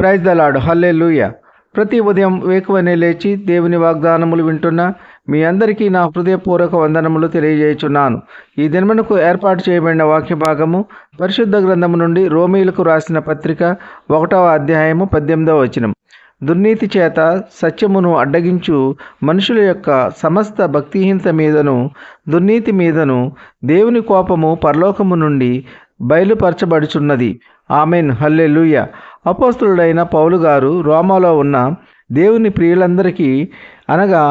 Praise the lord. హల్లెలూయా. ప్రతి ఉదయం వేకువనే లేచి దేవుని వాగ్దానములు వింటున్న మీ అందరికీ నా హృదయపూర్వక వందనములు తెలియజేయుచున్నాను. ఈ దినమునకు ఏర్పాటు చేయబడిన వాక్య భాగము పరిశుద్ధ గ్రంథము నుండి రోమీయులకు రాసిన పత్రిక 1వ అధ్యాయము 18వ వచనం. దుర్నీతి చేత సత్యమును అడ్డగించు మనుషుల యొక్క సమస్త భక్తిహీనత మీదను దుర్నీతి మీదను దేవుని కోపము పరలోకము నుండి బయలుపరచబడుచున్నది. ఆమెన్. హల్లెలూయా. అపోస్తలుడైన పౌలు గారు రోమాలో ఉన్న దేవుని ప్రియులందరికీ అనగా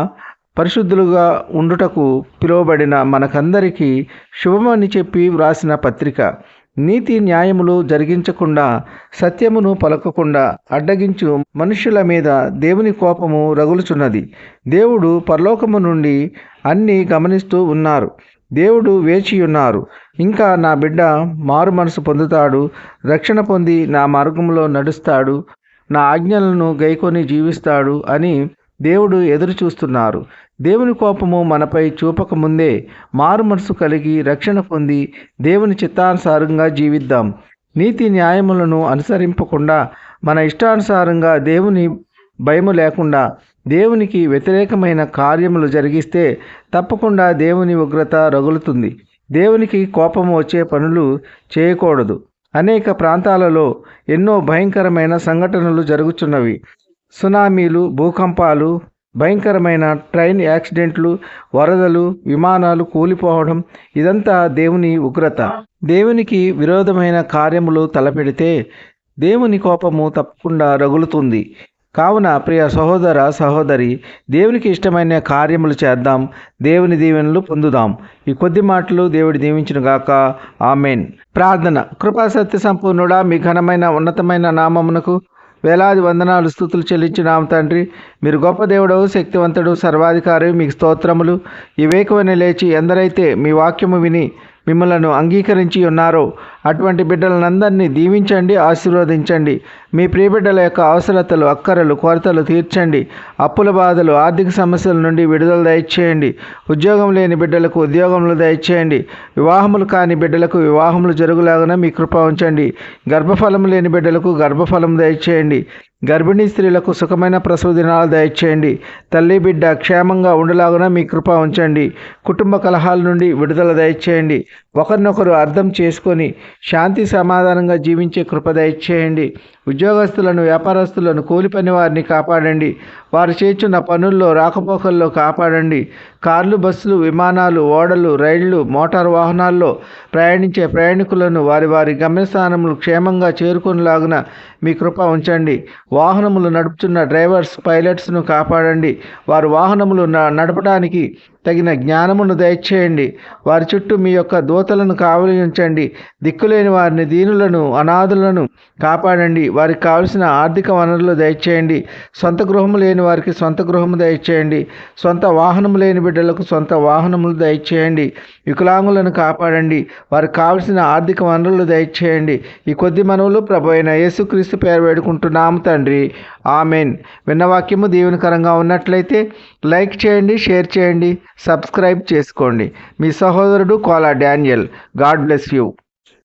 పరిశుద్ధులుగా ఉండుటకు పిలువబడిన మనకందరికీ శుభమని చెప్పి వ్రాసిన పత్రిక. నీతి న్యాయములు జరిగించకుండా సత్యమును పలకకుండా అడ్డగించు మనుష్యుల మీద దేవుని కోపము రగులుచున్నది. దేవుడు పరలోకము నుండి అన్నీ గమనిస్తూ ఉన్నారు. దేవుడు వేచియున్నారు. ఇంకా నా బిడ్డ మారు మనసు పొందుతాడు, రక్షణ పొంది నా మార్గంలో నడుస్తాడు, నా ఆజ్ఞలను గైకొని జీవిస్తాడు అని దేవుడు ఎదురు చూస్తున్నారు. దేవుని కోపము మనపై చూపకముందే మారు మనసు కలిగి రక్షణ పొంది దేవుని చిత్తానుసారంగా జీవిద్దాం. నీతి న్యాయములను అనుసరింపకుండా మన ఇష్టానుసారంగా దేవుని భయము లేకుండా దేవునికి వ్యతిరేకమైన కార్యములు జరిగిస్తే తప్పకుండా దేవుని ఉగ్రత రగులుతుంది. దేవునికి కోపము వచ్చే పనులు చేయకూడదు. అనేక ప్రాంతాలలో ఎన్నో భయంకరమైన సంఘటనలు జరుగుతున్నవి. సునామీలు, భూకంపాలు, భయంకరమైన ట్రైన్ యాక్సిడెంట్లు, వరదలు, విమానాలు కూలిపోవడం, ఇదంతా దేవుని ఉగ్రత. దేవునికి విరోధమైన కార్యములు తలపెడితే దేవుని కోపము తప్పకుండా రగులుతుంది. కావున ప్రియ సహోదర సహోదరి, దేవునికి ఇష్టమైన కార్యములు చేద్దాం, దేవుని దీవెనలు పొందుదాం. ఈ కొద్ది మాటలు దేవుడి దీవించునుగాక. ఆమెన్. ప్రార్థన. కృపా సత్య సంపూర్ణుడా, మీ ఘనమైన ఉన్నతమైన నామమునకు వేలాది వందనాలు స్తుతులు చెల్లించున్నాం తండ్రి. మీరు గొప్ప దేవుడవు, శక్తివంతుడు, సర్వాధికారి. మీకు స్తోత్రములు. ఈ వేకువనే లేచి ఎందరైతే మీ వాక్యము విని మిమ్మలను అంగీకరించి ఉన్నారో అటువంటి బిడ్డలందరినీ దీవించండి, ఆశీర్వదించండి. మీ ప్రియబిడ్డల యొక్క అవసరతలు, అక్కరలు, కొరతలు తీర్చండి. అప్పుల బాధలు, ఆర్థిక సమస్యల నుండి విడుదల దయచేయండి. ఉద్యోగం లేని బిడ్డలకు ఉద్యోగములు దయచేయండి. వివాహములు కాని బిడ్డలకు వివాహములు జరుగులాగానే మీ కృప ఉంచండి. గర్భఫలము లేని బిడ్డలకు గర్భఫలం దయచేయండి. గర్భిణీ స్త్రీలకు సుఖమైన ప్రసవ దినాలు దయచేయండి. తల్లి బిడ్డ క్షేమంగా ఉండలాగున మీ కృప ఉంచండి. కుటుంబ కలహాల నుండి విడుదల దయచేయండి. ఒకరినొకరు అర్థం చేసుకొని శాంతి సమాధానంగా జీవించే కృప దయచేయండి. ఉద్యోగస్తులను, వ్యాపారస్తులను, కూలి పని వారిని కాపాడండి. వారు చేస్తున్న పనుల్లో, రాకపోకల్లో కాపాడండి. కార్లు, బస్సులు, విమానాలు, ఓడలు, రైళ్లు, మోటారు వాహనాల్లో ప్రయాణించే ప్రయాణికులను వారి వారి గమ్యస్థానములు క్షేమంగా చేరుకునేలాగున మీ కృప ఉంచండి. వాహనములు నడుపుతున్న డ్రైవర్స్, పైలట్స్ను కాపాడండి. వారు వాహనములు నడపడానికి తగిన జ్ఞానమును దయచేయండి. వారి చుట్టూ మీ యొక్క దూతలను కావలి ఉంచండి. దిక్కులేని వారిని, దీనులను, అనాథులను కాపాడండి. వారికి కావలసిన ఆర్థిక వనరులు దయచేయండి. సొంత గృహము లేని వారికి సొంత గృహము దయచేయండి. సొంత వాహనము లేని బిడ్డలకు సొంత వాహనములు దయచేయండి. వికలాంగులను కాపాడండి. వారికి కావలసిన ఆర్థిక వనరులు దయచేయండి. ఈ కొద్ది మనవులు ప్రభు అయిన యేసుక్రీస్తు పేరు వేడుకుంటున్నాము తండ్రి. ఆమెన్. విన్న వాక్యము దీవెనకరంగా ఉన్నట్లయితే లైక్ చేయండి, షేర్ చేయండి, సబ్స్క్రైబ్ చేసుకోండి. మీ సహోదరుడు Kola Daniel. God bless you.